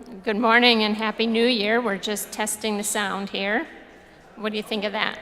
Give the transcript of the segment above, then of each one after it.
Good morning and Happy New Year. We're just testing the sound here. What do you think of that?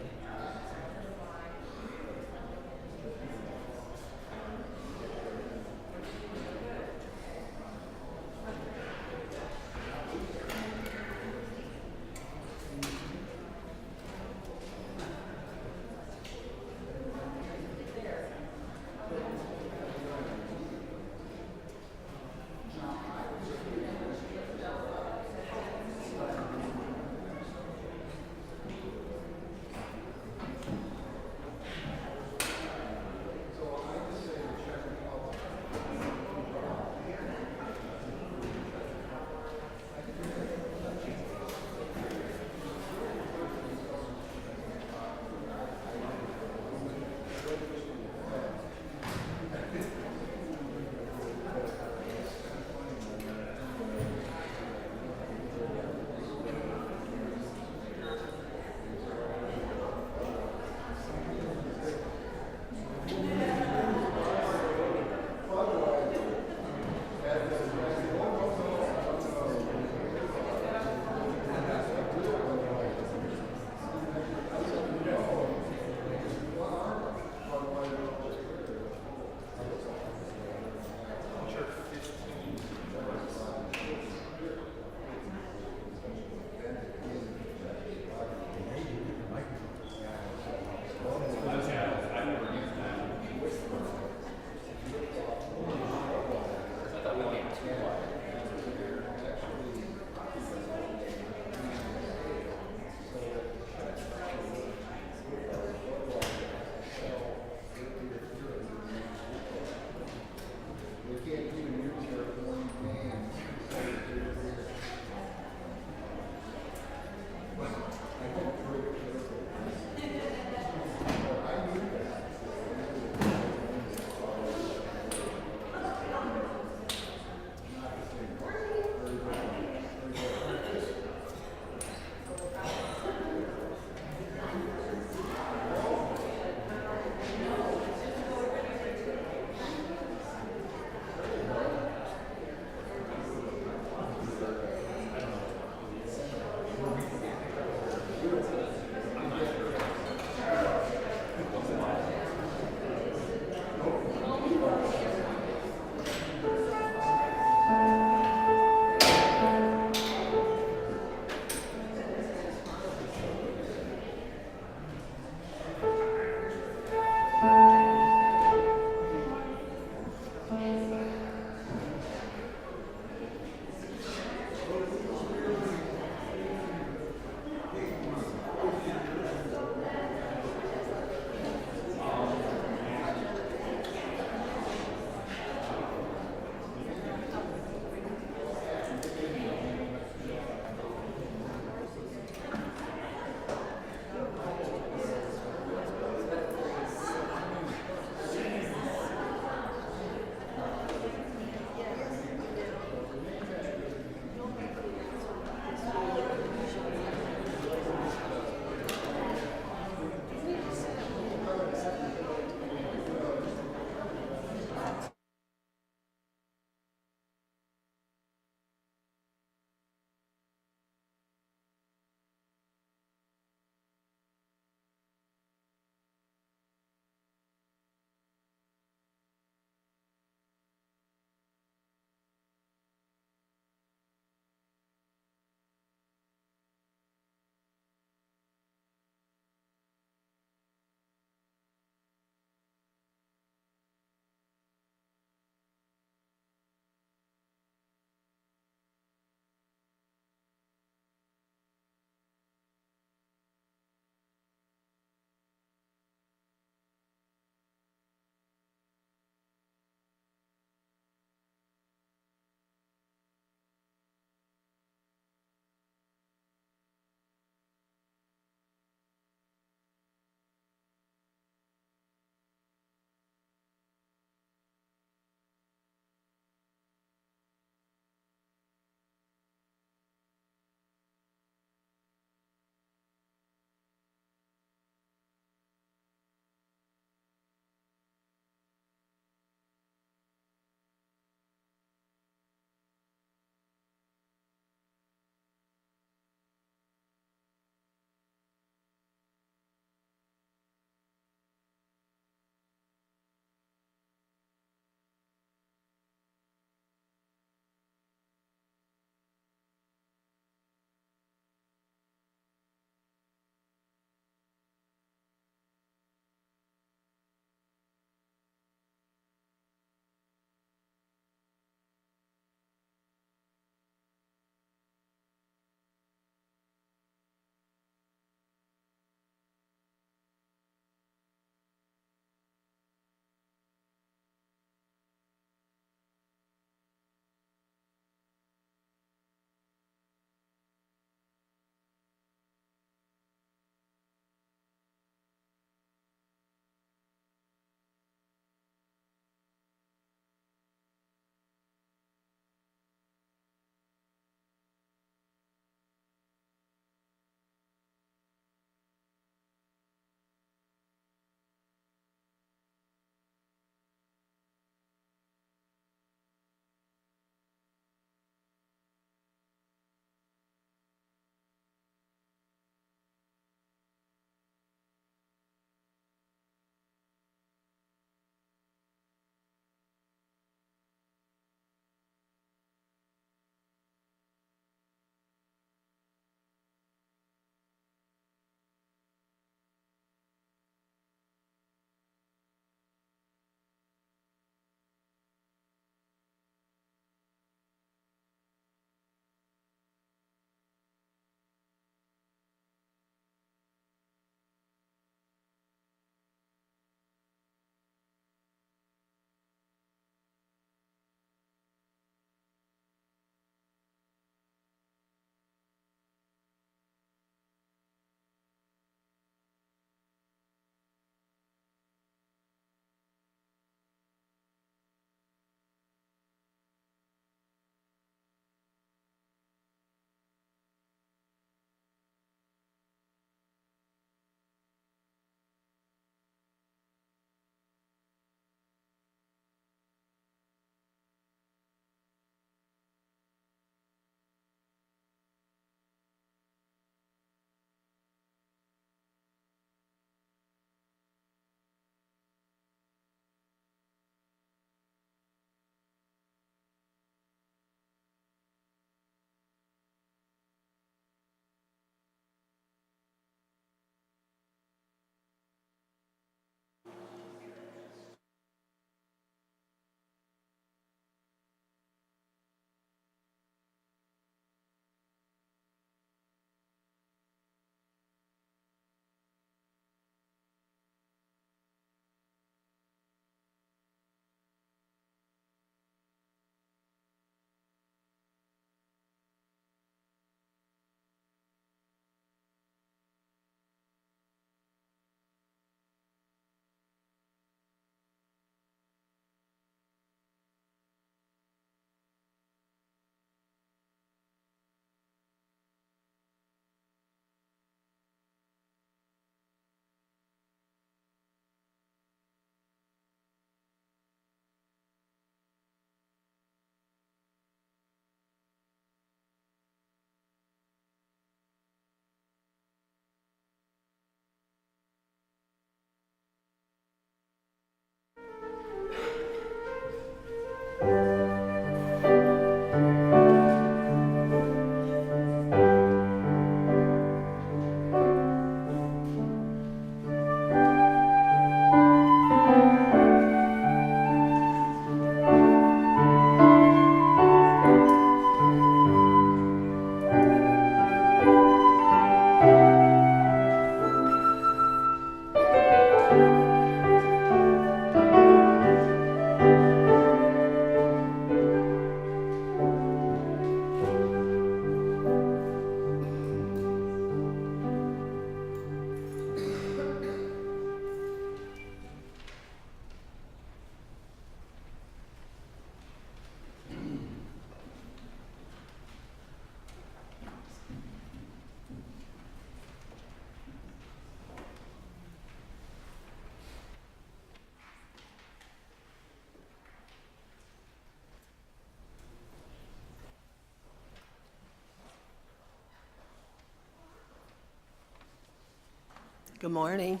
Good morning.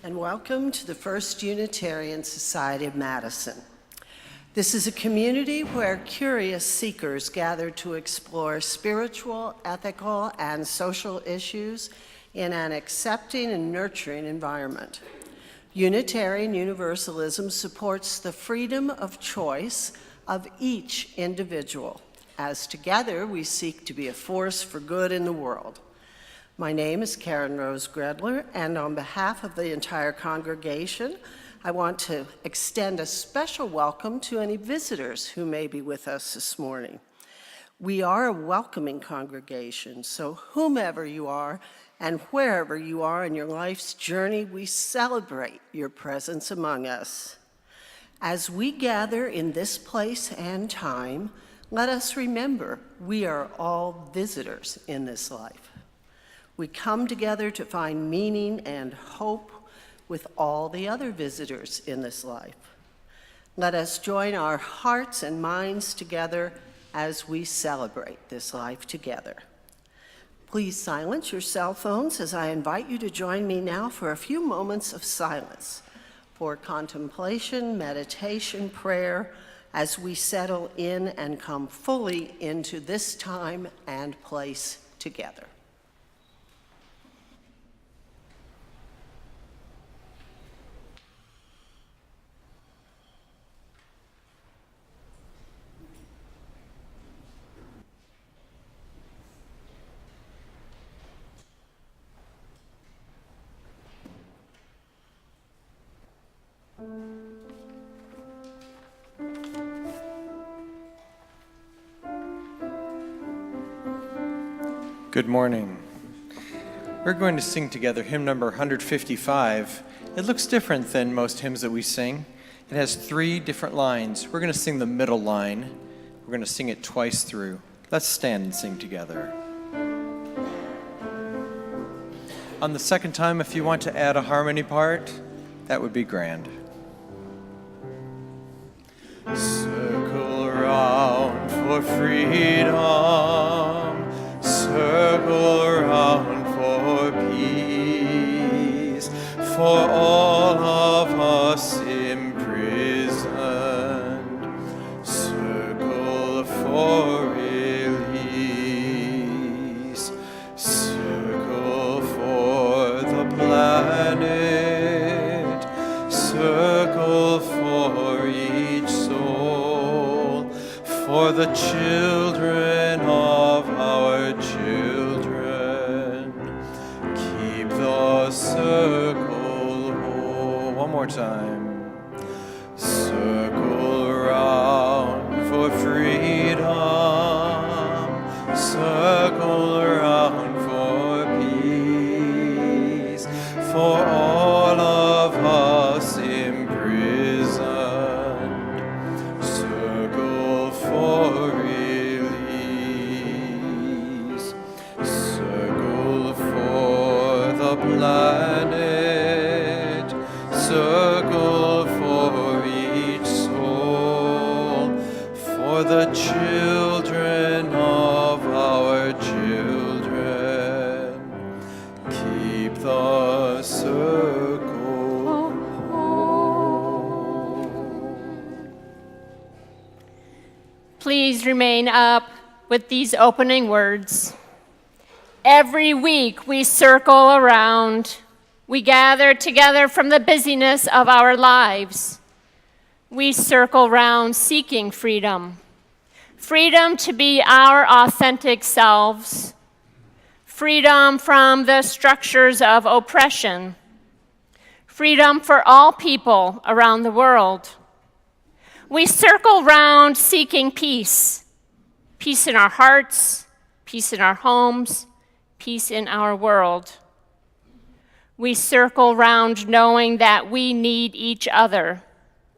And welcome to the First Unitarian Society of Madison. This is a community where curious seekers gather to explore spiritual, ethical, and social issues in an accepting and nurturing environment. Unitarian Universalism supports the freedom of choice of each individual, as together we seek to be a force for good in the world. My name is Karen Rose Gredler, and on behalf of the entire congregation, I want to extend a special welcome to any visitors who may be with us this morning. We are a welcoming congregation, so whomever you are and wherever you are in your life's journey, we celebrate your presence among us. As we gather in this place and time, let us remember we are all visitors in this life. We come together to find meaning and hope with all the other visitors in this life. Let us join our hearts and minds together as we celebrate this life together. Please silence your cell phones as I invite you to join me now for a few moments of silence for contemplation, meditation, prayer, as we settle in and come fully into this time and place together. Good morning. We're going to sing together hymn number 155. It looks different than most hymns that we sing. It has 3 different lines. We're going to sing the middle line. We're going to sing it twice through. Let's stand and sing together. On the second time, if you want to add a harmony part, that would be grand. Circle around for freedom. Circle around for peace, for all of us imprisoned. Circle for release. Circle for the planet. Circle for each soul, for the children of our children. Keep the circle whole. One more time. Circle around for freedom. Circle around for peace, for all of us imprisoned. Circle for release. Circle for the planet. Circle for each soul, for the children of our children. Keep the circle whole. Please remain up with these opening words. Every week we circle around. We gather together from the busyness of our lives. We circle round seeking freedom. Freedom to be our authentic selves. Freedom from the structures of oppression. Freedom for all people around the world. We circle round seeking peace. Peace in our hearts, peace in our homes, peace in our world. We circle round knowing that we need each other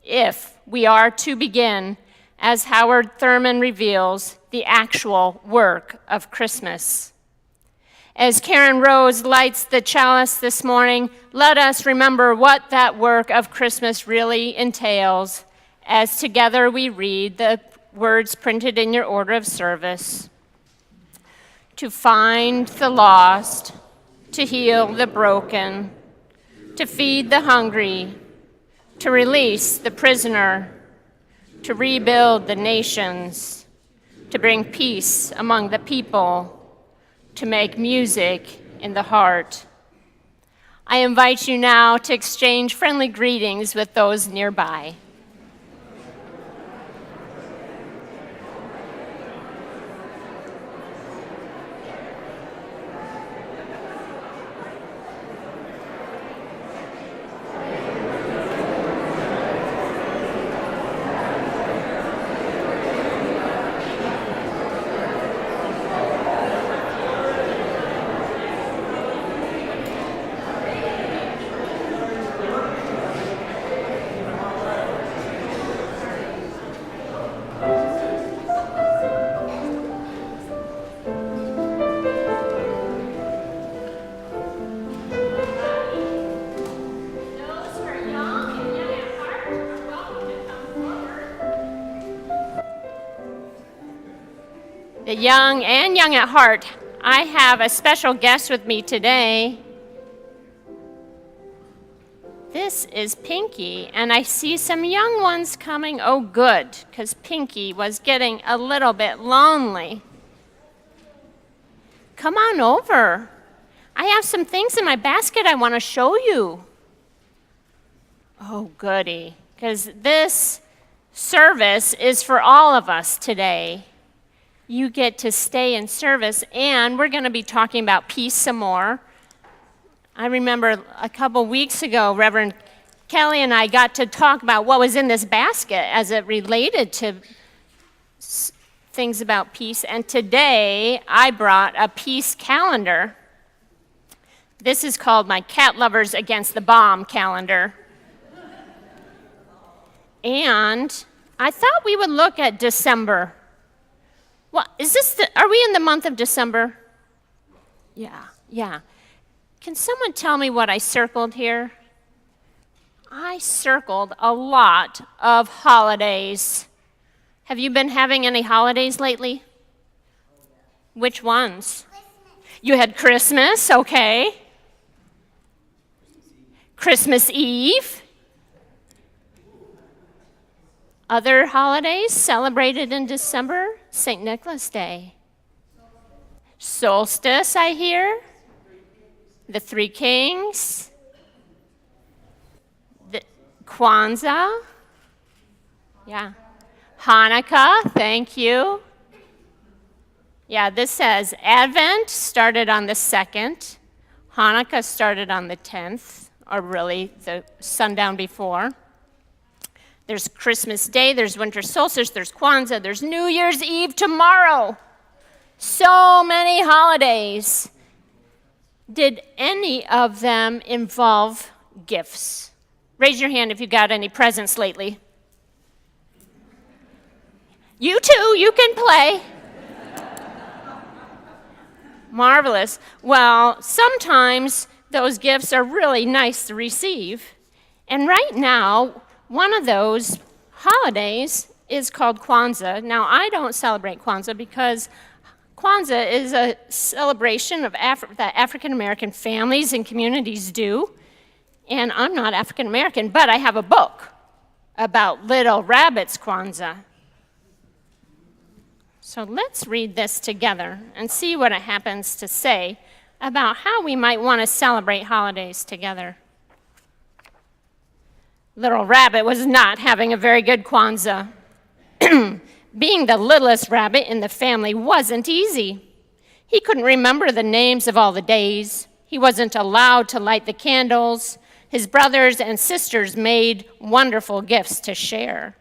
if we are to begin, as Howard Thurman reveals, the actual work of Christmas. As Karen Rose lights the chalice this morning, let us remember what that work of Christmas really entails as together we read the words printed in your order of service. To find the lost, to heal the broken, to feed the hungry, to release the prisoner, to rebuild the nations, to bring peace among the people, to make music in the heart. I invite you now to exchange friendly greetings with those nearby. The young and young at heart, I have a special guest with me today. This is Pinky, and I see some young ones coming. Oh, good, because Pinky was getting a little bit lonely. Come on over. I have some things in my basket I want to show you. Oh, goody, because this service is for all of us today. You get to stay in service, and we're going to be talking about peace some more. I remember a couple weeks ago, Reverend Kelly and I got to talk about what was in this basket as it related to things about peace, and today I brought a peace calendar. This is called my Cat Lovers Against the Bomb calendar. And I thought we would look at December. Well, are we in the month of December? Yeah. Can someone tell me what I circled here? I circled a lot of holidays. Have you been having any holidays lately? Which ones? Christmas. You had Christmas, okay. Christmas Eve. Other holidays celebrated in December? St. Nicholas Day. Solstice, I hear. The Three Kings. The Kwanzaa. Yeah. Hanukkah, thank you. Yeah, this says Advent started on the 2nd. Hanukkah started on the 10th, or really the sundown before. There's Christmas Day, there's winter solstice, there's Kwanzaa, there's New Year's Eve tomorrow. So many holidays. Did any of them involve gifts? Raise your hand if you got any presents lately. You too, you can play. Marvelous. Well, sometimes those gifts are really nice to receive. And right now, one of those holidays is called Kwanzaa. Now, I don't celebrate Kwanzaa because Kwanzaa is a celebration of that African American families and communities do. And I'm not African American, but I have a book about Little Rabbit's Kwanzaa. So let's read this together and see what it happens to say about how we might want to celebrate holidays together. Little Rabbit was not having a very good Kwanzaa. Being the littlest rabbit in the family wasn't easy. He couldn't remember the names of all the days. He wasn't allowed to light the candles. His brothers and sisters made wonderful gifts to share.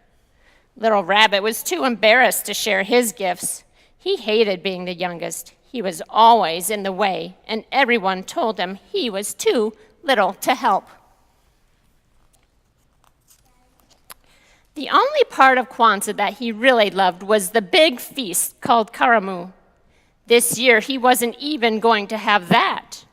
Little Rabbit was too embarrassed to share his gifts. He hated being the youngest. He was always in the way, and everyone told him he was too little to help. The only part of Kwanzaa that he really loved was the big feast called Karamu. This year, he wasn't even going to have that.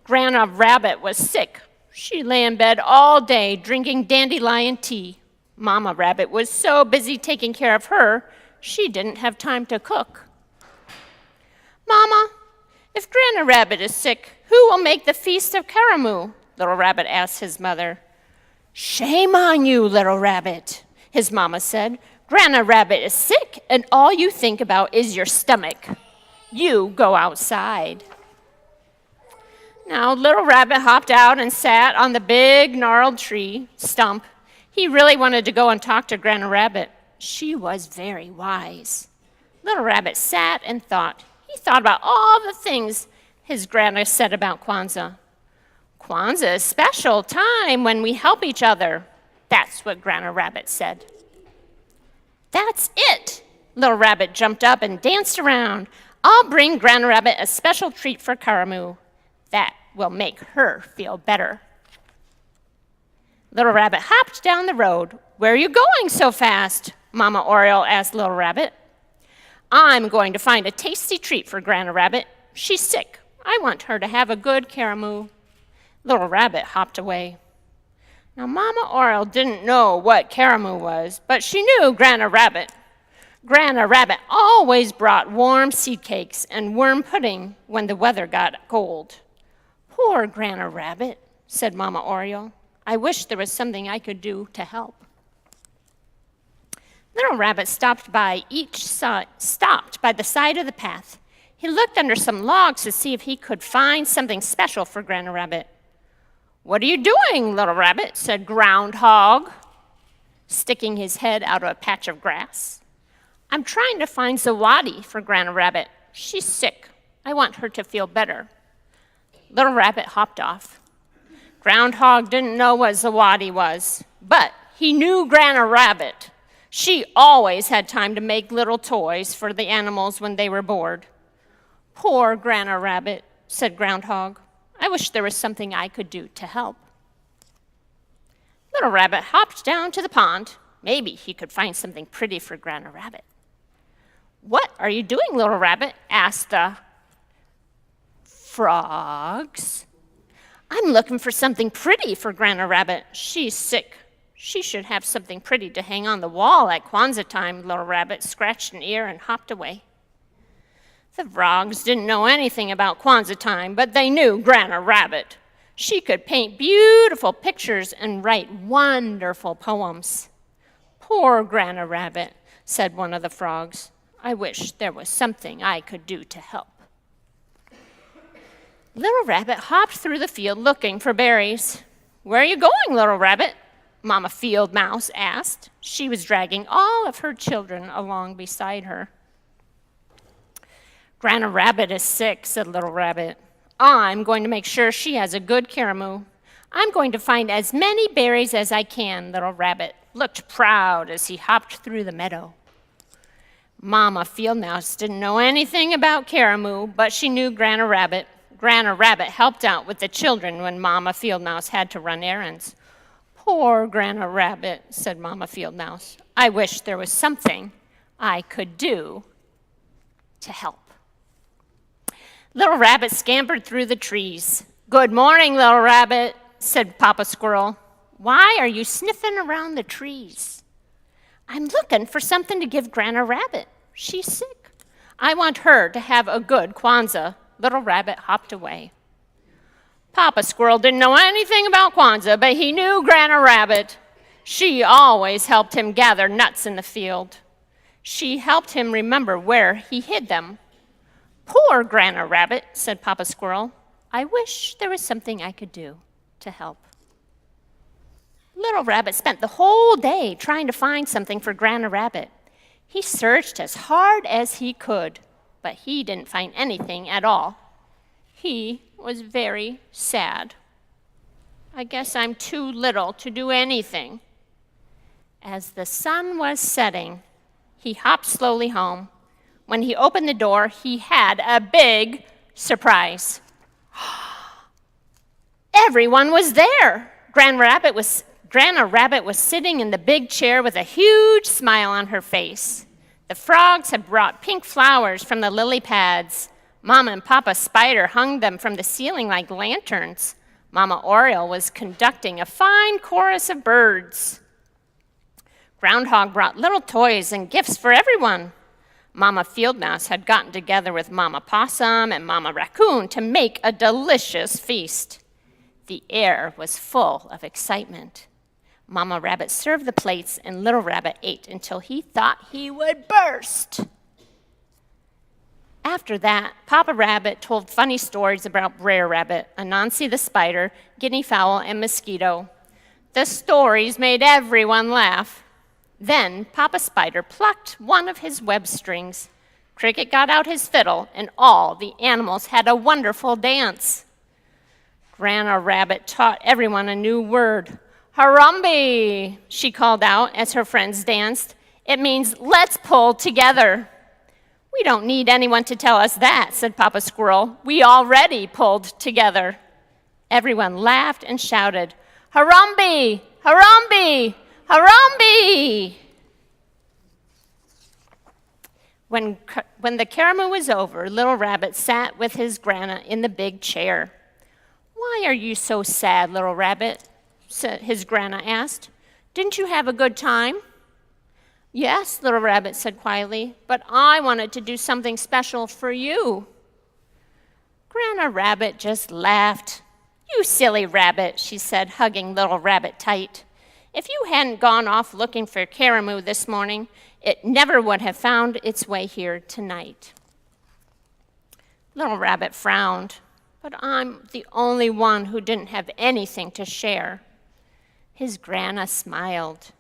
Grandma Rabbit was sick. She lay in bed all day drinking dandelion tea. Mama Rabbit was so busy taking care of her, she didn't have time to cook. Mama, if Grandma Grandma Rabbit is sick. Who will make the Feast of Karamu? Little Rabbit asked his mother. Shame on you, Little Rabbit, his mama said. Grandma Rabbit is sick, and all you think about is your stomach. You go outside. Now, Little Rabbit hopped out and sat on the big gnarled tree stump. He really wanted to go and talk to Grandma Rabbit. She was very wise. Little Rabbit sat and thought. He thought about all the things his grandma said about Kwanzaa. Kwanzaa is a special time when we help each other. That's what Grandma Rabbit said. That's it! Little Rabbit jumped up and danced around. I'll bring Grandma Rabbit a special treat for Karamu. That will make her feel better. Little Rabbit hopped down the road. Where are you going so fast? Mama Oriole asked Little Rabbit. I'm going to find a tasty treat for Grandma Rabbit. She's sick. I want her to have a good Karamu. Little Rabbit hopped away. Now, Mama Oriole didn't know what Karamu was, but she knew Grandma Rabbit. Grandma Rabbit always brought warm seed cakes and worm pudding when the weather got cold. Poor Grandma Rabbit, said Mama Oriole. I wish there was something I could do to help. Little Rabbit stopped by the side of the path. He looked under some logs to see if he could find something special for Grandma Rabbit. What are you doing, Little Rabbit? Said Groundhog, sticking his head out of a patch of grass. I'm trying to find Zawadi for Grandma Rabbit. She's sick. I want her to feel better. Little Rabbit hopped off. Groundhog didn't know what Zawadi was, but he knew Grandma Rabbit. She always had time to make little toys for the animals when they were bored. Poor Grandma Rabbit, said Groundhog. I wish there was something I could do to help. Little Rabbit hopped down to the pond. Maybe he could find something pretty for Grandma Rabbit. What are you doing, Little Rabbit? Asked the frogs. I'm looking for something pretty for Grandma Rabbit. She's sick. She should have something pretty to hang on the wall at Kwanzaa time. Little Rabbit scratched an ear and hopped away. The frogs didn't know anything about Kwanzaa time, but they knew Grandma Rabbit. She could paint beautiful pictures and write wonderful poems. Poor Grandma Rabbit, said one of the frogs. I wish there was something I could do to help. Little Rabbit hopped through the field looking for berries. Where are you going, Little Rabbit? Mama Field Mouse asked. She was dragging all of her children along beside her. Grandma Rabbit is sick, said Little Rabbit. I'm going to make sure she has a good Karamu. I'm going to find as many berries as I can. Little Rabbit looked proud as he hopped through the meadow. Mama Field Mouse didn't know anything about Karamu, but she knew Grandma Rabbit. Grandma Rabbit helped out with the children when Mama Field Mouse had to run errands. Poor Grandma Rabbit, said Mama Field Mouse. I wish there was something I could do to help. Little Rabbit scampered through the trees. Good morning, Little Rabbit, said Papa Squirrel. Why are you sniffing around the trees? I'm looking for something to give Grandma Rabbit. She's sick. I want her to have a good Kwanzaa. Little Rabbit hopped away. Papa Squirrel didn't know anything about Kwanzaa, but he knew Grandma Rabbit. She always helped him gather nuts in the field. She helped him remember where he hid them. Poor Grandma Rabbit, said Papa Squirrel. I wish there was something I could do to help. Little Rabbit spent the whole day trying to find something for Grandma Rabbit. He searched as hard as he could, but he didn't find anything at all. He was very sad. I guess I'm too little to do anything. As the sun was setting, he hopped slowly home. When he opened the door, he had a big surprise. Everyone was there. Grandma Rabbit was sitting in the big chair with a huge smile on her face. The frogs had brought pink flowers from the lily pads. Mama and Papa Spider hung them from the ceiling like lanterns. Mama Oriole was conducting a fine chorus of birds. Groundhog brought little toys and gifts for everyone. Mama Field Mouse had gotten together with Mama Possum and Mama Raccoon to make a delicious feast. The air was full of excitement. Mama Rabbit served the plates, and Little Rabbit ate until he thought he would burst. After that, Papa Rabbit told funny stories about Brer Rabbit, Anansi the spider, guinea fowl, and mosquito. The stories made everyone laugh. Then Papa Spider plucked one of his web strings. Cricket got out his fiddle, and all the animals had a wonderful dance. Grandma Rabbit taught everyone a new word. Harambe, she called out as her friends danced. It means, let's pull together. We don't need anyone to tell us that, said Papa Squirrel. We already pulled together. Everyone laughed and shouted, Harambe, Harambe, Harambe! When the karamu was over, Little Rabbit sat with his grandma in the big chair. Why are you so sad, Little Rabbit? His grandma asked. Didn't you have a good time? Yes, Little Rabbit said quietly, but I wanted to do something special for you. Grandma Rabbit just laughed. You silly rabbit, she said, hugging Little Rabbit tight. If you hadn't gone off looking for karamu this morning, it never would have found its way here tonight. Little Rabbit frowned, but I'm the only one who didn't have anything to share. His grandma smiled.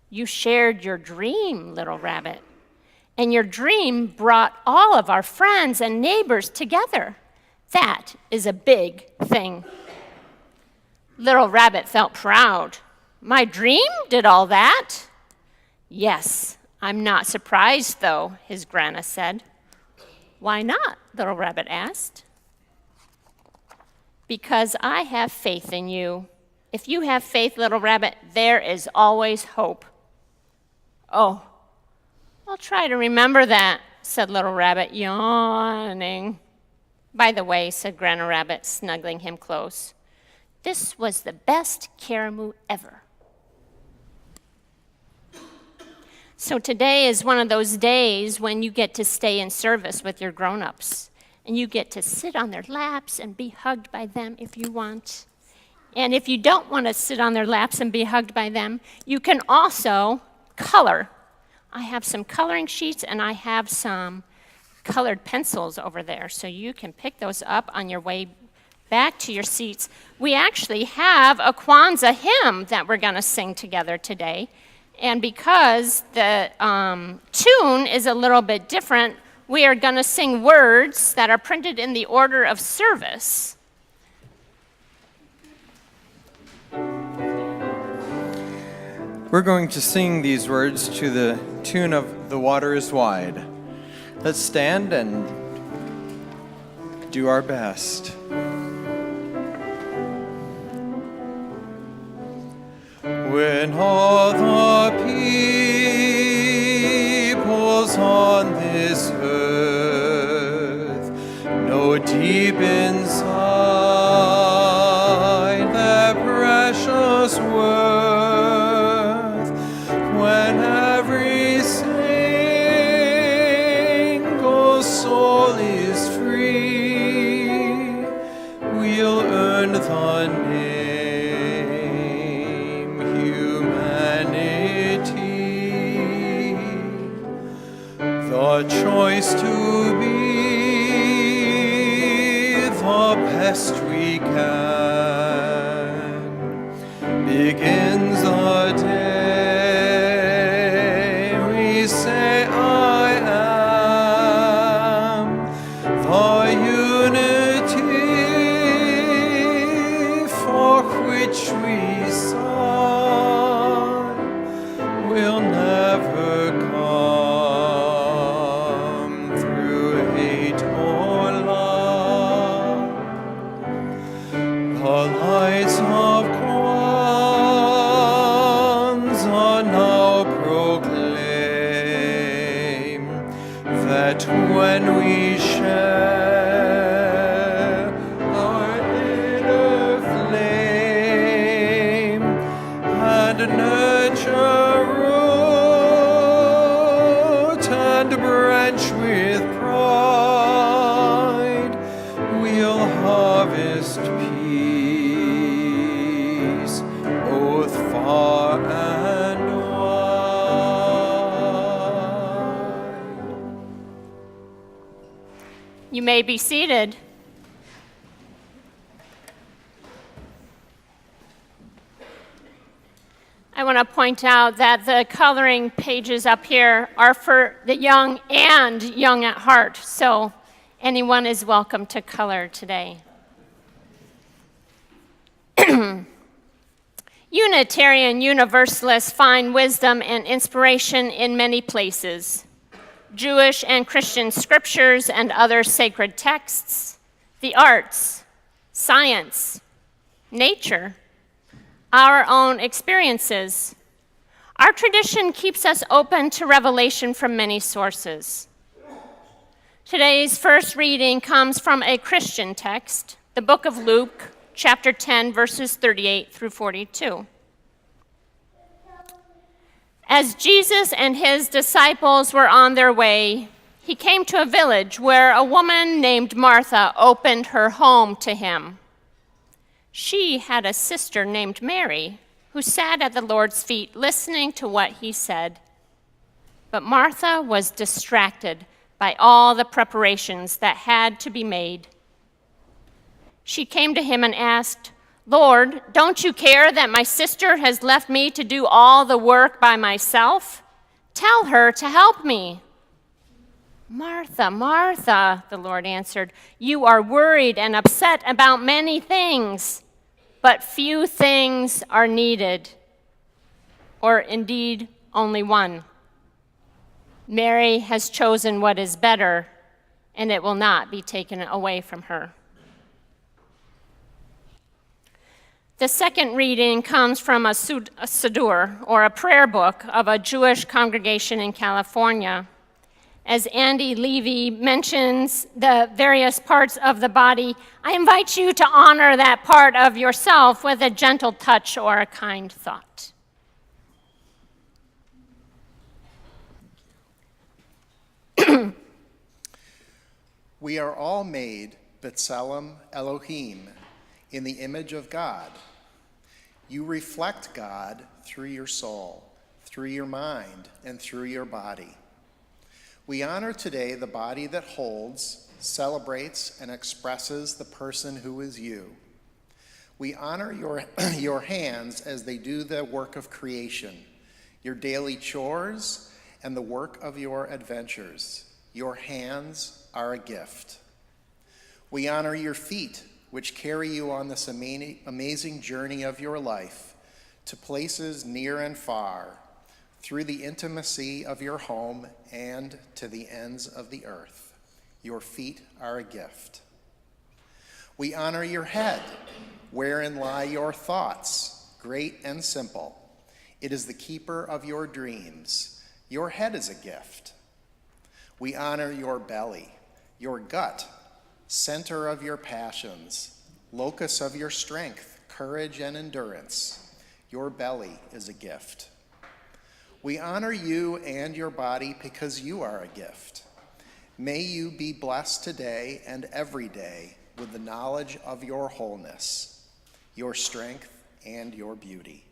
You shared your dream, Little Rabbit, and your dream brought all of our friends and neighbors together. That is a big thing. Little Rabbit felt proud. My dream did all that? Yes, I'm not surprised, though, his grandma said. Why not? Little Rabbit asked. Because I have faith in you. If you have faith, Little Rabbit, there is always hope. Oh, I'll try to remember that, said Little Rabbit, yawning. By the way, said Grandma Rabbit, snuggling him close, this was the best karamu ever. So today is one of those days when you get to stay in service with your grown-ups, and you get to sit on their laps and be hugged by them if you want. And if you don't want to sit on their laps and be hugged by them, you can also color. I have some coloring sheets, and I have some colored pencils over there, so you can pick those up on your way back to your seats. We actually have a Kwanzaa hymn that we're going to sing together today. And because the tune is a little bit different, we are going to sing words that are printed in the order of service. We're going to sing these words to the tune of The Water is Wide. Let's stand and do our best. When all the peoples on this earth know deep inside their precious worth, when every single soul is free, we'll earn the name humanity, the choice to be the best we can begins the day we say I am. The unity for which we sigh will never come through hate or love. The lights of Kwanzaa now proclaim that when we share our inner flame and nurture root and branch harvest peace, both far and wide. You may be seated. I want to point out that the coloring pages up here are for the young and young at heart, so anyone is welcome to color today. Unitarian Universalists find wisdom and inspiration in many places: Jewish and Christian scriptures and other sacred texts, the arts, science, nature, our own experiences. Our tradition keeps us open to revelation from many sources. Today's first reading comes from a Christian text, the book of Luke, chapter 10, verses 38 through 42. As Jesus and his disciples were on their way, he came to a village where a woman named Martha opened her home to him. She had a sister named Mary who sat at the Lord's feet listening to what he said. But Martha was distracted by all the preparations that had to be made. She came to him and asked, "Lord, don't you care that my sister has left me to do all the work by myself? Tell her to help me." "Martha, Martha," the Lord answered, "you are worried and upset about many things, but few things are needed, or indeed only one. Mary has chosen what is better, and it will not be taken away from her." The second reading comes from a Siddur, or a prayer book of a Jewish congregation in California. As Andy Levy mentions the various parts of the body, I invite you to honor that part of yourself with a gentle touch or a kind thought. We are all made B'Tselem Elohim, in the image of God. You reflect God through your soul, through your mind, and through your body. We honor today the body that holds, celebrates, and expresses the person who is you. We honor your hands as they do the work of creation, your daily chores, and the work of your adventures. Your hands are a gift. We honor your feet, which carry you on this amazing journey of your life to places near and far, through the intimacy of your home and to the ends of the earth. Your feet are a gift. We honor your head, wherein lie your thoughts, great and simple. It is the keeper of your dreams. Your head is a gift. We honor your belly, your gut, center of your passions, locus of your strength, courage, and endurance. Your belly is a gift. We honor you and your body because you are a gift. May you be blessed today and every day with the knowledge of your wholeness, your strength, and your beauty.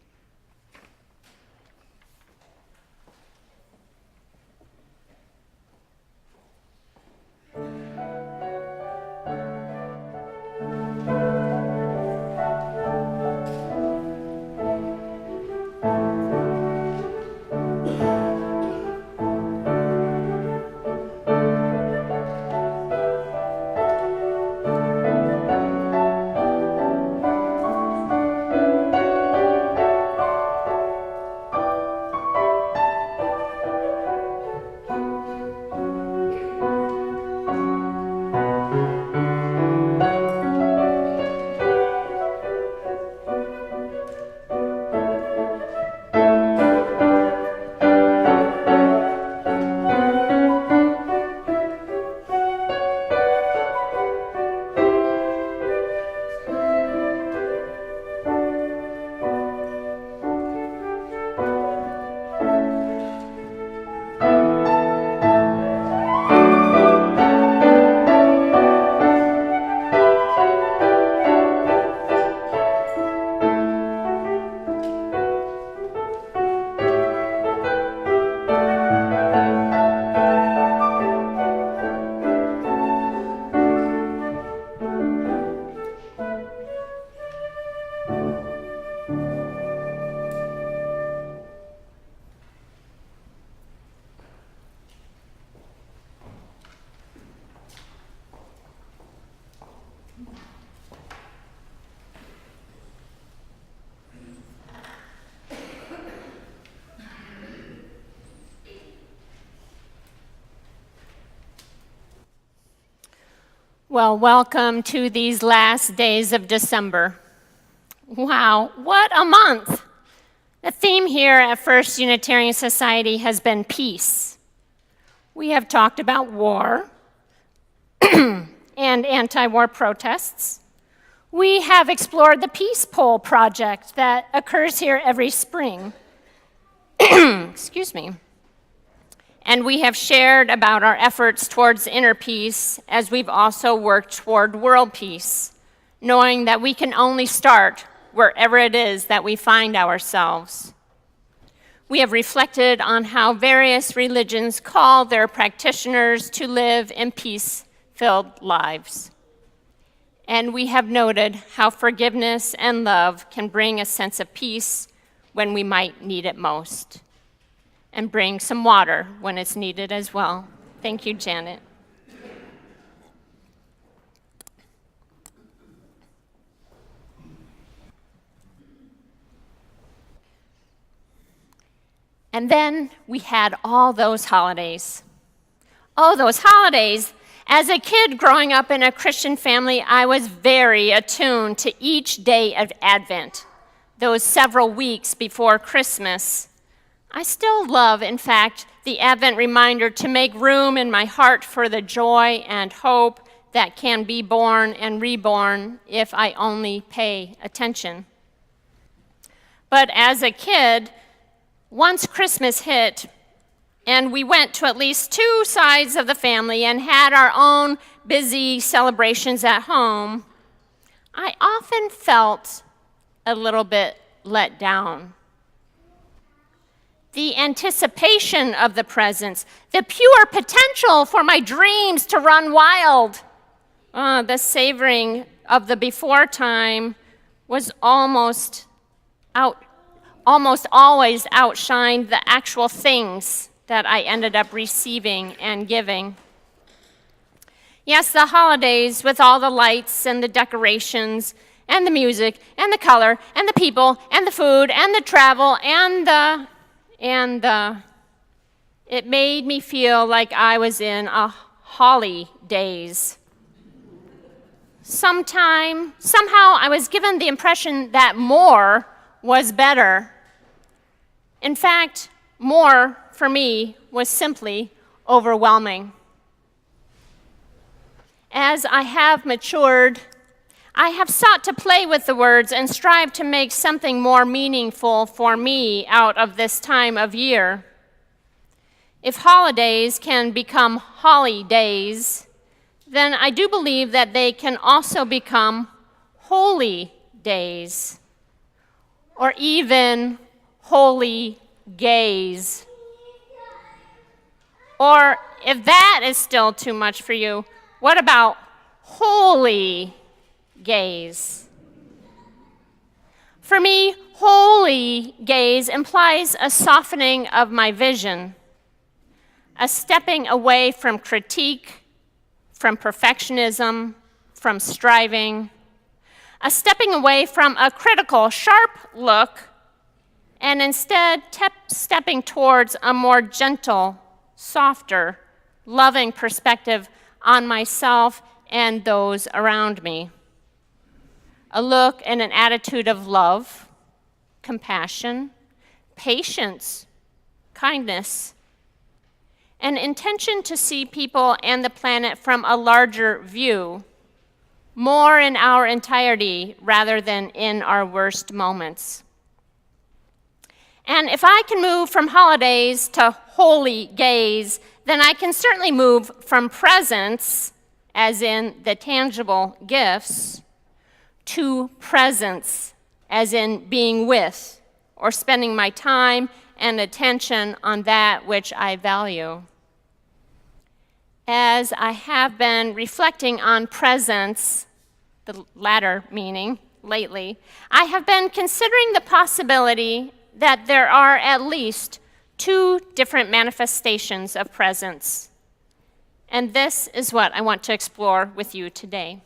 Well, welcome to these last days of December. Wow, what a month! The theme here at First Unitarian Society has been peace. We have talked about war and anti-war protests. We have explored the Peace Poll project that occurs here every spring. Excuse me. And we have shared about our efforts towards inner peace as we've also worked toward world peace, knowing that we can only start wherever it is that we find ourselves. We have reflected on how various religions call their practitioners to live in peace-filled lives. And we have noted how forgiveness and love can bring a sense of peace when we might need it most, and bring some water when it's needed as well. Thank you, Janet. And then we had all those holidays. Oh, those holidays. As a kid growing up in a Christian family, I was very attuned to each day of Advent, those several weeks before Christmas. I still love, in fact, the Advent reminder to make room in my heart for the joy and hope that can be born and reborn if I only pay attention. But as a kid, once Christmas hit, and we went to at least two sides of the family and had our own busy celebrations at home, I often felt a little bit let down. The anticipation of the presents, the pure potential for my dreams to run wild, the savoring of the before time was almost always outshined the actual things that I ended up receiving and giving. Yes, the holidays with all the lights and the decorations and the music and the color and the people and the food and the travel and it made me feel like I was in a holly days. Somehow I was given the impression that more was better. In fact, more for me was simply overwhelming. As I have matured, I have sought to play with the words and strive to make something more meaningful for me out of this time of year. If holidays can become holly days, then I do believe that they can also become holy days, or even holy gays. Or if that is still too much for you, what about holy gaze? For me, holy gaze implies a softening of my vision, a stepping away from critique, from perfectionism, from striving, a stepping away from a critical, sharp look, and instead stepping towards a more gentle, softer, loving perspective on myself and those around me. A look and an attitude of love, compassion, patience, kindness, an intention to see people and the planet from a larger view, more in our entirety rather than in our worst moments. And if I can move from holidays to holy gaze, then I can certainly move from presents, as in the tangible gifts, to presence, as in being with, or spending my time and attention on that which I value. As I have been reflecting on presence, the latter meaning, lately, I have been considering the possibility that there are at least two different manifestations of presence. And this is what I want to explore with you today.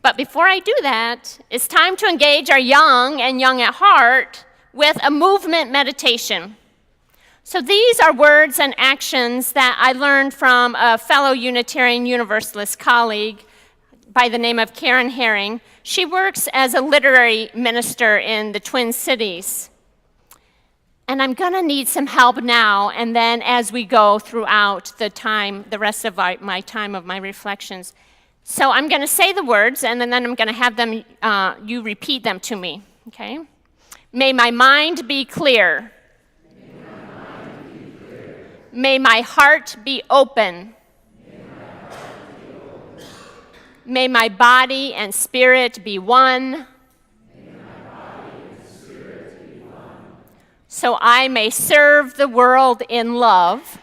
But before I do that, it's time to engage our young and young at heart with a movement meditation. So these are words and actions that I learned from a fellow Unitarian Universalist colleague by the name of Karen Herring. She works as a literary minister in the Twin Cities. And I'm going to need some help now and then as we go throughout the rest of my time of my reflections. So I'm going to say the words, and then I'm going to have them, you repeat them to me, okay? May my mind be clear. May my heart be open. May my body and spirit be one. So I may serve the world in love.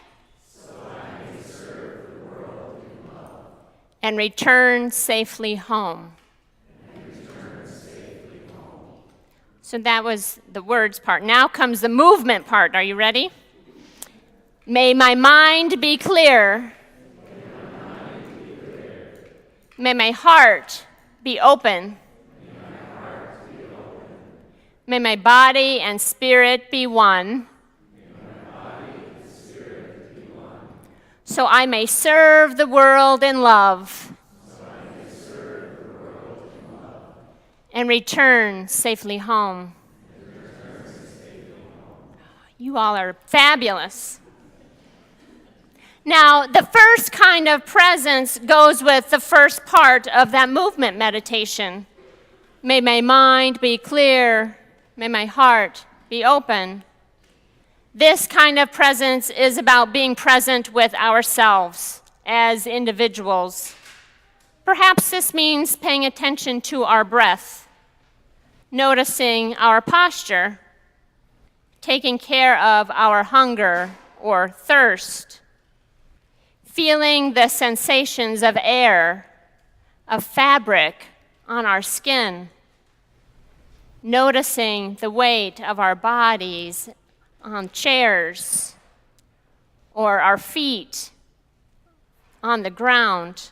And return safely home. So that was the words part. Now comes the movement part. Are you ready? May my mind be clear. May my heart be open. May my body and spirit be one. So I may serve the world in love. And return safely home. You all are fabulous. Now, the first kind of presence goes with the first part of that movement meditation. May my mind be clear. May my heart be open. This kind of presence is about being present with ourselves as individuals. Perhaps this means paying attention to our breath, noticing our posture, taking care of our hunger or thirst, feeling the sensations of air, of fabric on our skin, noticing the weight of our bodies on chairs or our feet on the ground.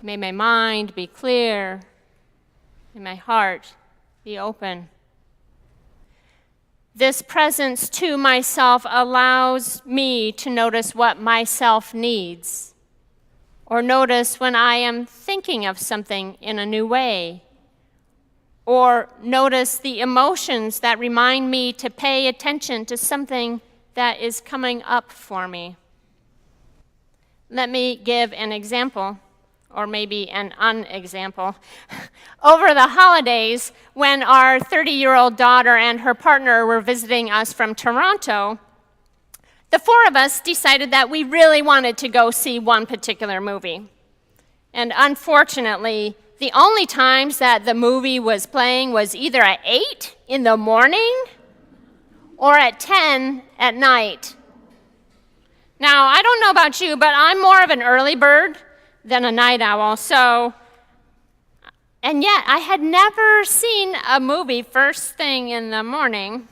May my mind be clear. May my heart be open. This presence to myself allows me to notice what myself needs, or notice when I am thinking of something in a new way, or notice the emotions that remind me to pay attention to something that is coming up for me. Let me give an example, or maybe an unexample. Over the holidays, when our 30-year-old daughter and her partner were visiting us from Toronto, the four of us decided that we really wanted to go see one particular movie. And unfortunately, the only times that the movie was playing was either at 8 in the morning or at 10 at night. Now, I don't know about you, but I'm more of an early bird than a night owl, and yet I had never seen a movie first thing in the morning.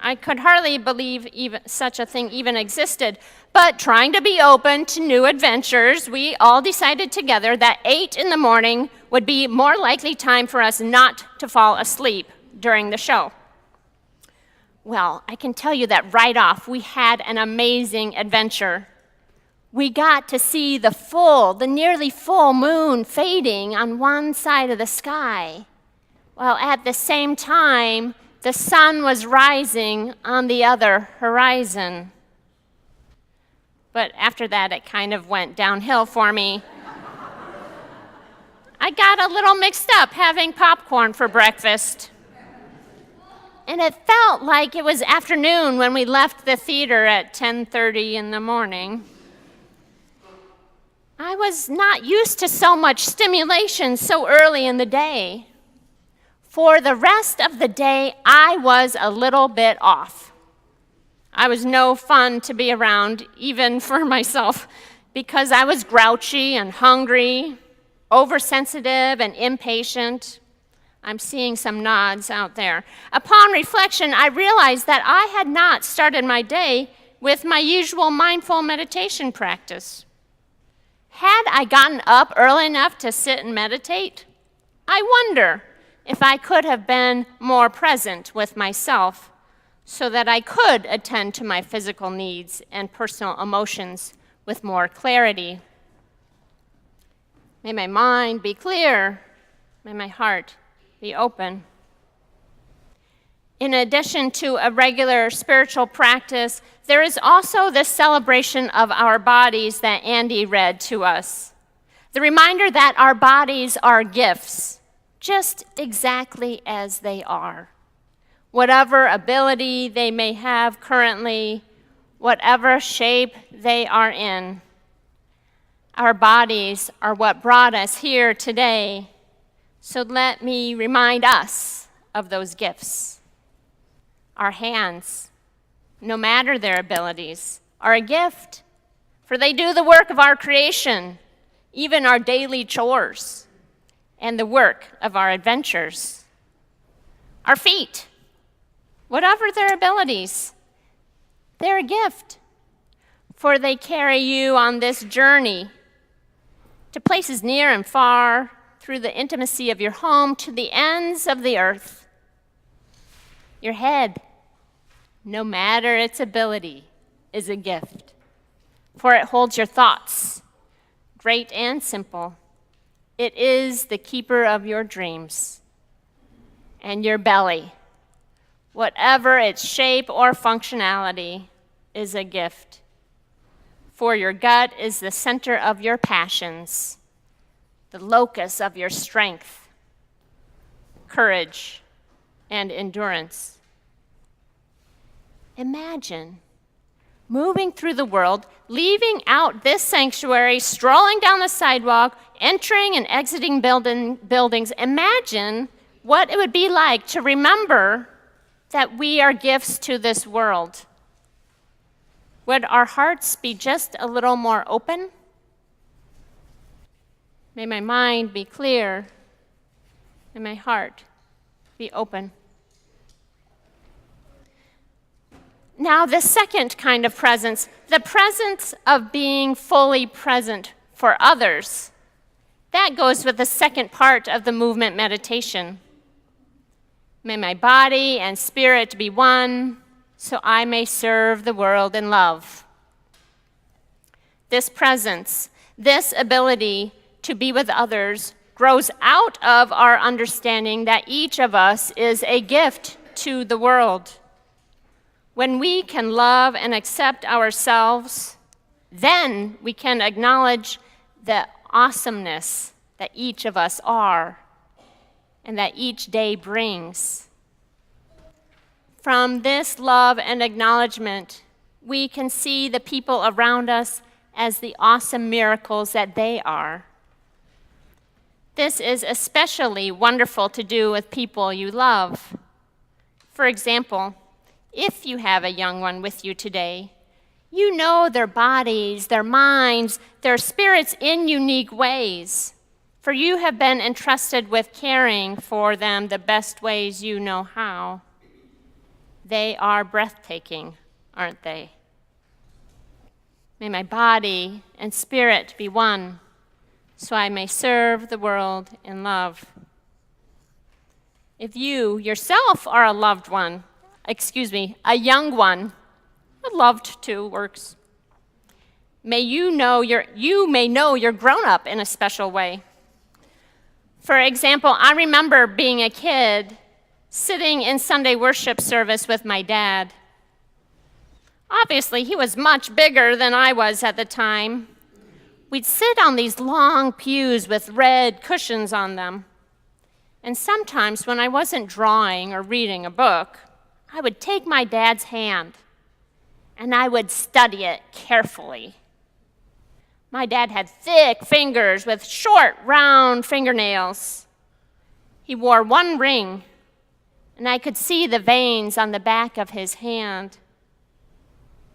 I could hardly believe even such a thing even existed. But trying to be open to new adventures, we all decided together that 8 in the morning would be more likely time for us not to fall asleep during the show. Well, I can tell you that right off, we had an amazing adventure. We got to see the nearly full moon fading on one side of the sky, while at the same time, the sun was rising on the other horizon. But after that, it kind of went downhill for me. I got a little mixed up having popcorn for breakfast. And it felt like it was afternoon when we left the theater at 10:30 in the morning. I was not used to so much stimulation so early in the day. For the rest of the day, I was a little bit off. I was no fun to be around, even for myself, because I was grouchy and hungry, oversensitive and impatient. I'm seeing some nods out there. Upon reflection, I realized that I had not started my day with my usual mindful meditation practice. Had I gotten up early enough to sit and meditate, I wonder if I could have been more present with myself so that I could attend to my physical needs and personal emotions with more clarity. May my mind be clear. May my heart be open. In addition to a regular spiritual practice, there is also the celebration of our bodies that Andy read to us. The reminder that our bodies are gifts, just exactly as they are. Whatever ability they may have currently, whatever shape they are in, our bodies are what brought us here today. So let me remind us of those gifts. Our hands, no matter their abilities, are a gift, for they do the work of our creation, even our daily chores, and the work of our adventures. Our feet, whatever their abilities, they're a gift, for they carry you on this journey to places near and far, through the intimacy of your home to the ends of the earth. Your head, no matter its ability, is a gift, for it holds your thoughts, great and simple. It is the keeper of your dreams. And your belly, whatever its shape or functionality, is a gift, for your gut is the center of your passions, the locus of your strength, courage, and endurance. Imagine moving through the world, leaving out this sanctuary, strolling down the sidewalk, entering and exiting buildings. Imagine what it would be like to remember that we are gifts to this world. Would our hearts be just a little more open? May my mind be clear, and my heart be open. Now, the second kind of presence, the presence of being fully present for others, that goes with the second part of the movement meditation. May my body and spirit be one, so I may serve the world in love. This presence, this ability to be with others, grows out of our understanding that each of us is a gift to the world. When we can love and accept ourselves, then we can acknowledge the awesomeness that each of us are and that each day brings. From this love and acknowledgement, we can see the people around us as the awesome miracles that they are. This is especially wonderful to do with people you love. For example, if you have a young one with you today, you know their bodies, their minds, their spirits in unique ways, for you have been entrusted with caring for them the best ways you know how. They are breathtaking, aren't they? May my body and spirit be one, so I may serve the world in love. If you yourself are a young one, but loved too works. You may know you're grown up in a special way. For example, I remember being a kid sitting in Sunday worship service with my dad. Obviously, he was much bigger than I was at the time. We'd sit on these long pews with red cushions on them. And sometimes when I wasn't drawing or reading a book, I would take my dad's hand and I would study it carefully. My dad had thick fingers with short, round fingernails. He wore one ring, and I could see the veins on the back of his hand.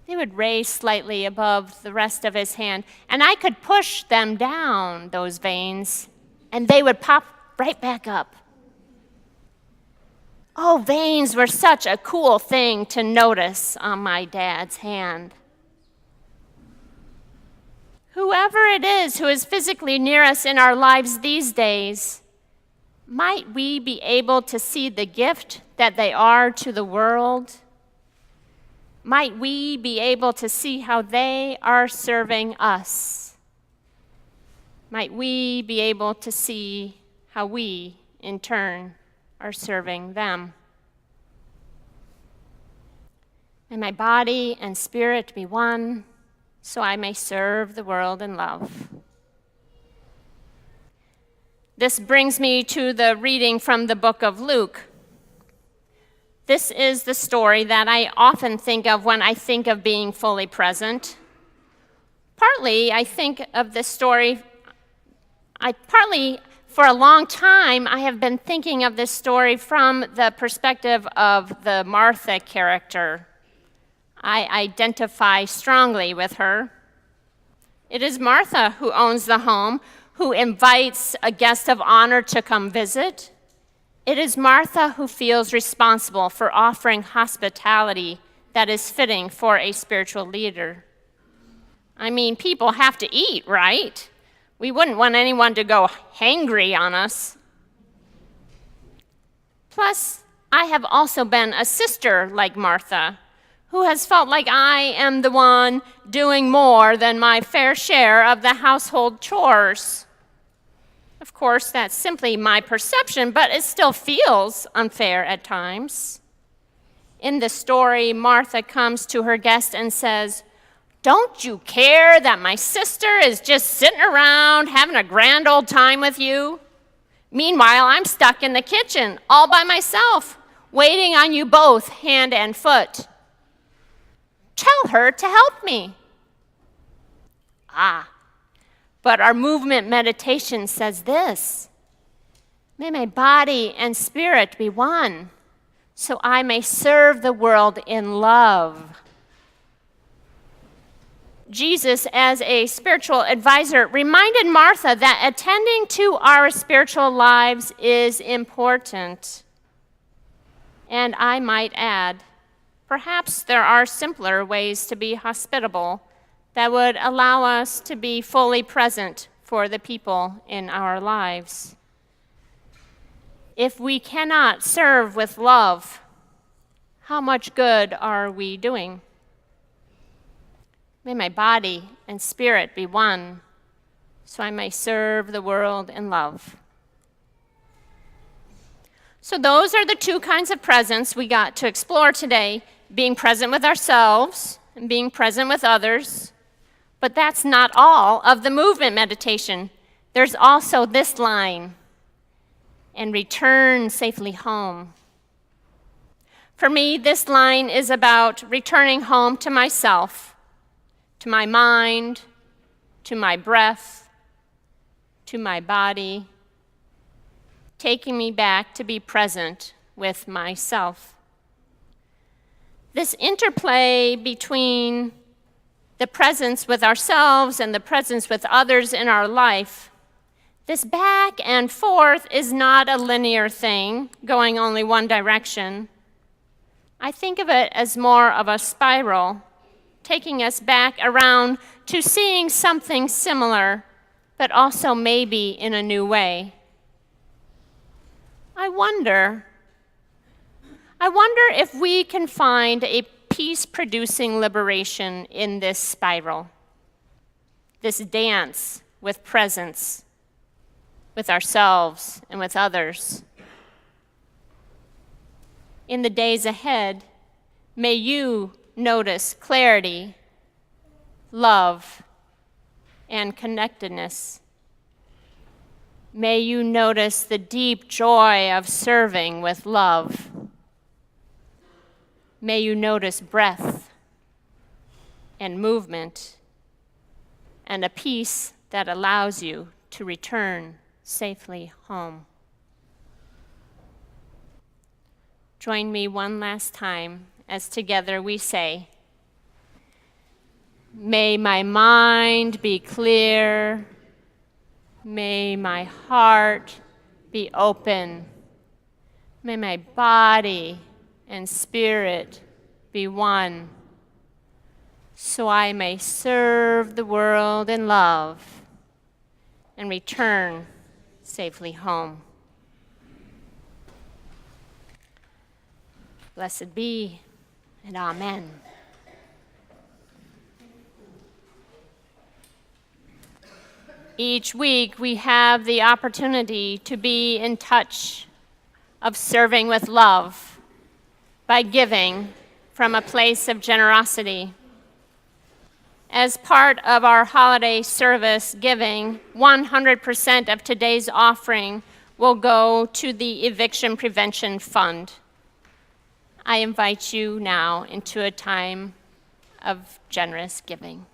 They would raise slightly above the rest of his hand, and I could push them down, those veins, and they would pop right back up. Oh, veins were such a cool thing to notice on my dad's hand. Whoever it is who is physically near us in our lives these days, might we be able to see the gift that they are to the world? Might we be able to see how they are serving us? Might we be able to see how we, in turn, are serving them? May my body and spirit be one, so I may serve the world in love. This brings me to the reading from the book of Luke. This is the story that I often think of when I think of being fully present. Partly, I think of this story, for a long time, I have been thinking of this story from the perspective of the Martha character. I identify strongly with her. It is Martha who owns the home, who invites a guest of honor to come visit. It is Martha who feels responsible for offering hospitality that is fitting for a spiritual leader. I mean, people have to eat, right? We wouldn't want anyone to go hangry on us. Plus, I have also been a sister like Martha, who has felt like I am the one doing more than my fair share of the household chores. Of course, that's simply my perception, but it still feels unfair at times. In the story, Martha comes to her guest and says, "Don't you care that my sister is just sitting around having a grand old time with you? Meanwhile, I'm stuck in the kitchen all by myself, waiting on you both hand and foot. Tell her to help me." But our movement meditation says this: may my body and spirit be one, so I may serve the world in love. Jesus, as a spiritual advisor, reminded Martha that attending to our spiritual lives is important. And I might add, perhaps there are simpler ways to be hospitable that would allow us to be fully present for the people in our lives. If we cannot serve with love, how much good are we doing? May my body and spirit be one, so I may serve the world in love. So those are the two kinds of presence we got to explore today, being present with ourselves and being present with others. But that's not all of the movement meditation. There's also this line, and return safely home. For me, this line is about returning home to myself, to my mind, to my breath, to my body, taking me back to be present with myself. This interplay between the presence with ourselves and the presence with others in our life, this back and forth is not a linear thing, going only one direction. I think of it as more of a spiral, taking us back around to seeing something similar, but also maybe in a new way. I wonder if we can find a peace-producing liberation in this spiral, this dance with presence, with ourselves and with others. In the days ahead, may you notice clarity, love, and connectedness. May you notice the deep joy of serving with love. May you notice breath and movement and a peace that allows you to return safely home. Join me one last time as together we say, may my mind be clear, may my heart be open, may my body and spirit be one, so I may serve the world in love and return safely home. Blessed be, and amen. Each week we have the opportunity to be in touch of serving with love by giving from a place of generosity. As part of our holiday service giving, 100% of today's offering will go to the Eviction Prevention Fund. I invite you now into a time of generous giving.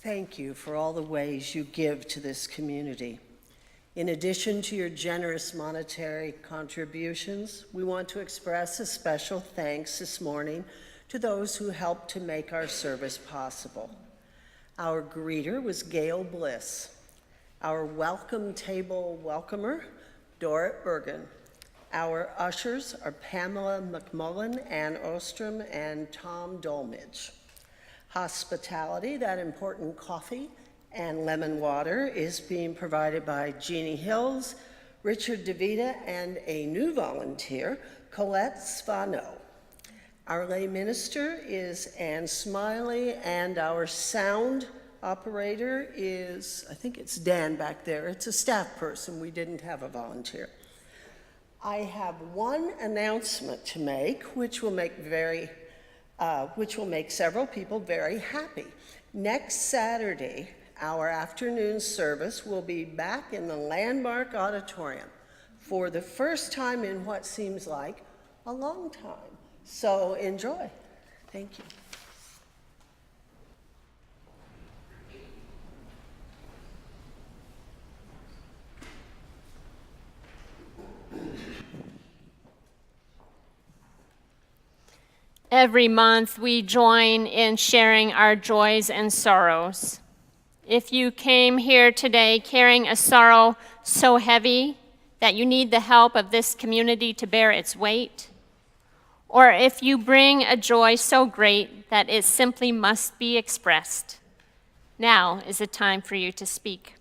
Thank you for all the ways you give to this community. In addition to your generous monetary contributions, we want to express a special thanks this morning to those who helped to make our service possible. Our greeter was Gail Bliss. Our welcome table welcomer, Dorrit Bergen. Our ushers are Pamela McMullen, Ann Ostrom, and Tom Dolmidge. Hospitality, that important coffee and lemon water, is being provided by Jeannie Hills, Richard DeVita, and a new volunteer, Colette Svano. Our lay minister is Ann Smiley, and our sound operator is, I think it's Dan back there. It's a staff person. We didn't have a volunteer. I have one announcement to make, which will make several people very happy. Next Saturday, our afternoon service will be back in the Landmark Auditorium for the first time in what seems like a long time. So enjoy. Thank you. Every month, we join in sharing our joys and sorrows. If you came here today carrying a sorrow so heavy that you need the help of this community to bear its weight, or if you bring a joy so great that it simply must be expressed, now is the time for you to speak.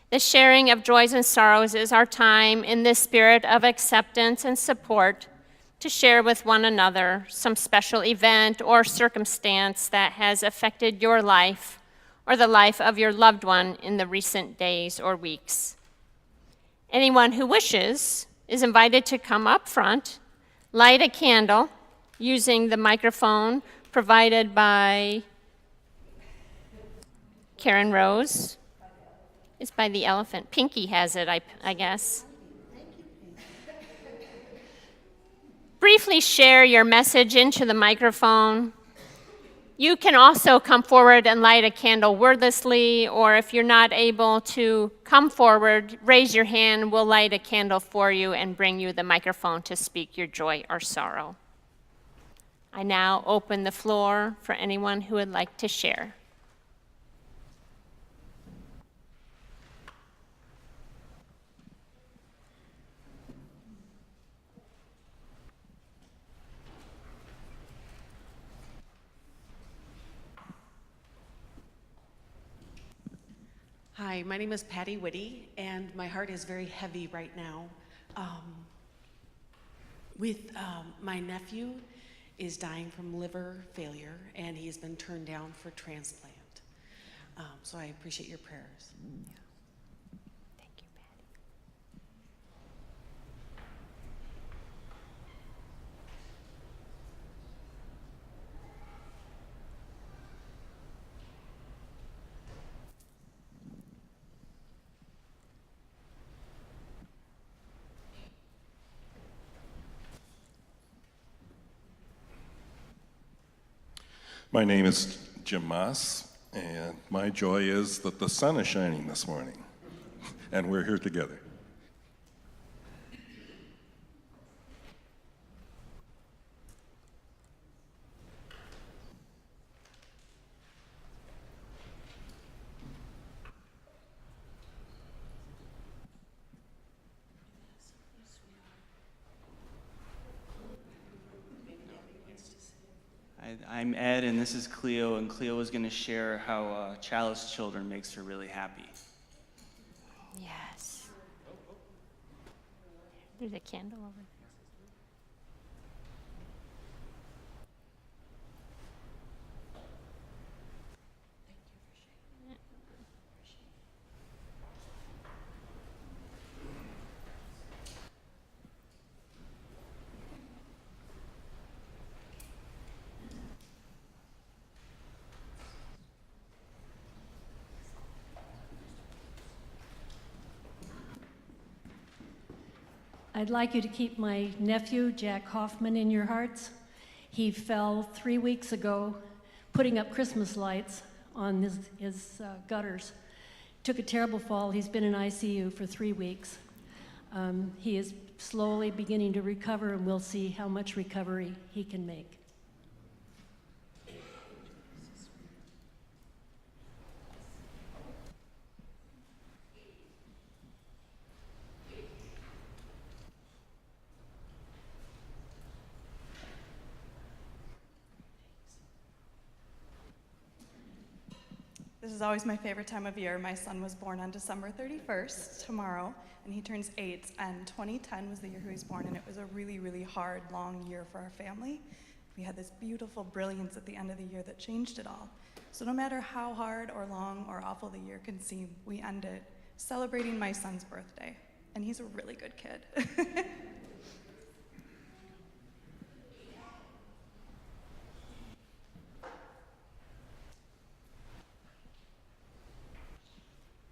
The sharing of joys and sorrows is our time in this spirit of acceptance and support to share with one another some special event or circumstance that has affected your life or the life of your loved one in the recent days or weeks. Anyone who wishes is invited to come up front, light a candle using the microphone provided by Karen Rose. It's by the elephant. Pinky has it, I guess. Briefly share your message into the microphone. You can also come forward and light a candle wordlessly, or if you're not able to come forward, raise your hand. We'll light a candle for you and bring you the microphone to speak your joy or sorrow. I now open the floor for anyone who would like to share. Hi, my name is Patty Whitty, and my heart is very heavy right now. My nephew is dying from liver failure, and he's been turned down for transplant. So I appreciate your prayers. Thank you, Patty. My name is Jim Moss, and my joy is that the sun is shining this morning, and we're here together. I'm Ed, and this is Cleo, and Cleo is going to share how Chalice Children makes her really happy. Yes. There's a candle over there. I'd like you to keep my nephew, Jack Hoffman, in your hearts. He fell 3 weeks ago putting up Christmas lights on his gutters. Took a terrible fall. He's been in ICU for 3 weeks. He is slowly beginning to recover, and we'll see how much recovery he can make. This is always my favorite time of year. My son was born on December 31st, tomorrow, and he turns 8, and 2010 was the year he was born, and it was a really, really hard, long year for our family. We had this beautiful brilliance at the end of the year that changed it all. So no matter how hard or long or awful the year can seem, we end it celebrating my son's birthday. and he's a really good kid.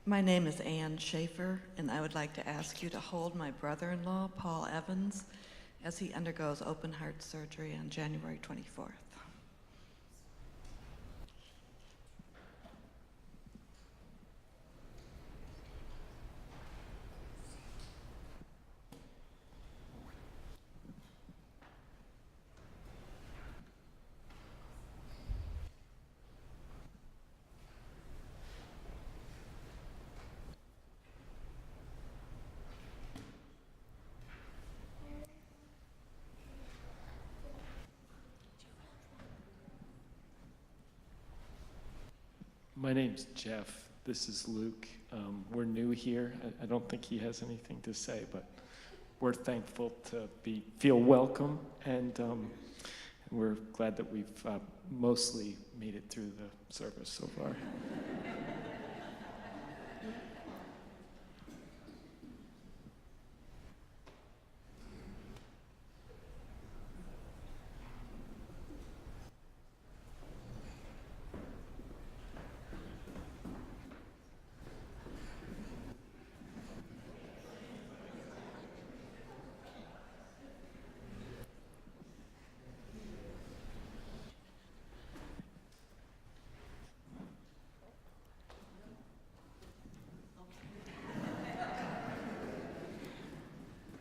My name is Ann Schaefer, and I would like to ask you to hold my brother-in-law, Paul Evans, as he undergoes open heart surgery on January 24th. My name's Jeff. This is Luke. We're new here. I don't think he has anything to say, but we're thankful to feel welcome, and we're glad that we've mostly made it through the service so far.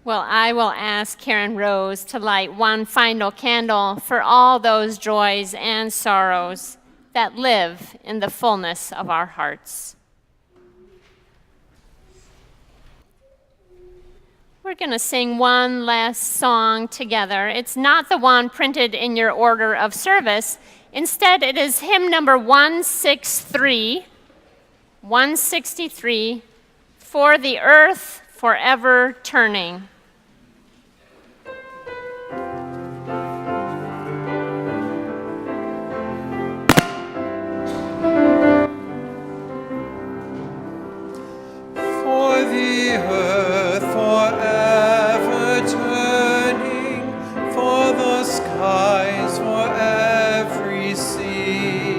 Well, I will ask Karen Rose to light one final candle for all those joys and sorrows that live in the fullness of our hearts. We're going to sing one last song together. It's not the one printed in your order of service. Instead, it is hymn number 163, For the Earth Forever Turning. For the earth forever turning, for the skies for every sea,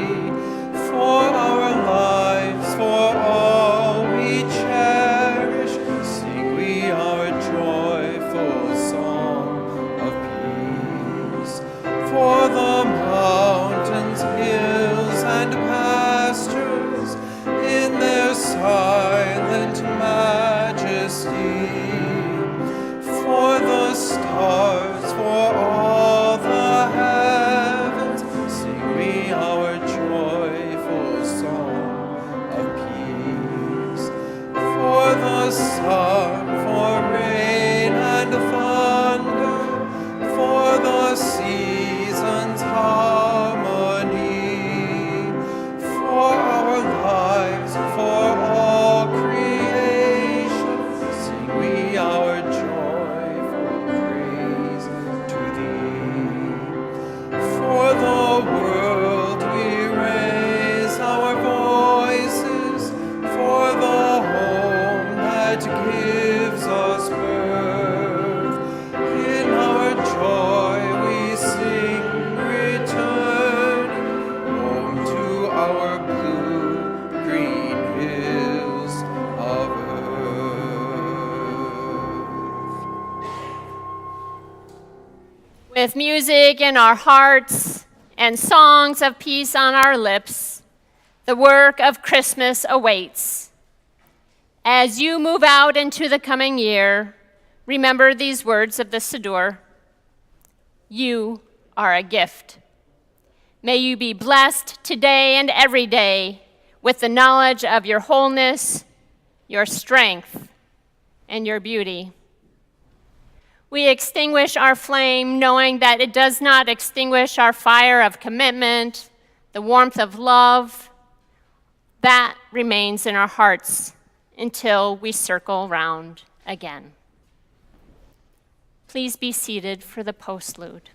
for our lives, for all we cherish, sing we our joyful song of peace. For the mountains, hills, and pastures, in their silent majesty, for the stars, for all the heavens, sing we our joyful song of peace. For the sun, for rain and thunder, for the seasons' harmony, for our lives, for all creation, sing we our joyful praise to thee. For the world we raise our voices, for the home that gives us birth. In our joy we sing, returning home to our blue-green hills of earth. With music in our hearts and songs of peace on our lips, the work of Christmas awaits. As you move out into the coming year, remember these words of the Siddur. You are a gift. May you be blessed today and every day with the knowledge of your wholeness, your strength, and your beauty. We extinguish our flame knowing that it does not extinguish our fire of commitment, the warmth of love. That remains in our hearts until we circle round again. Please be seated for the postlude.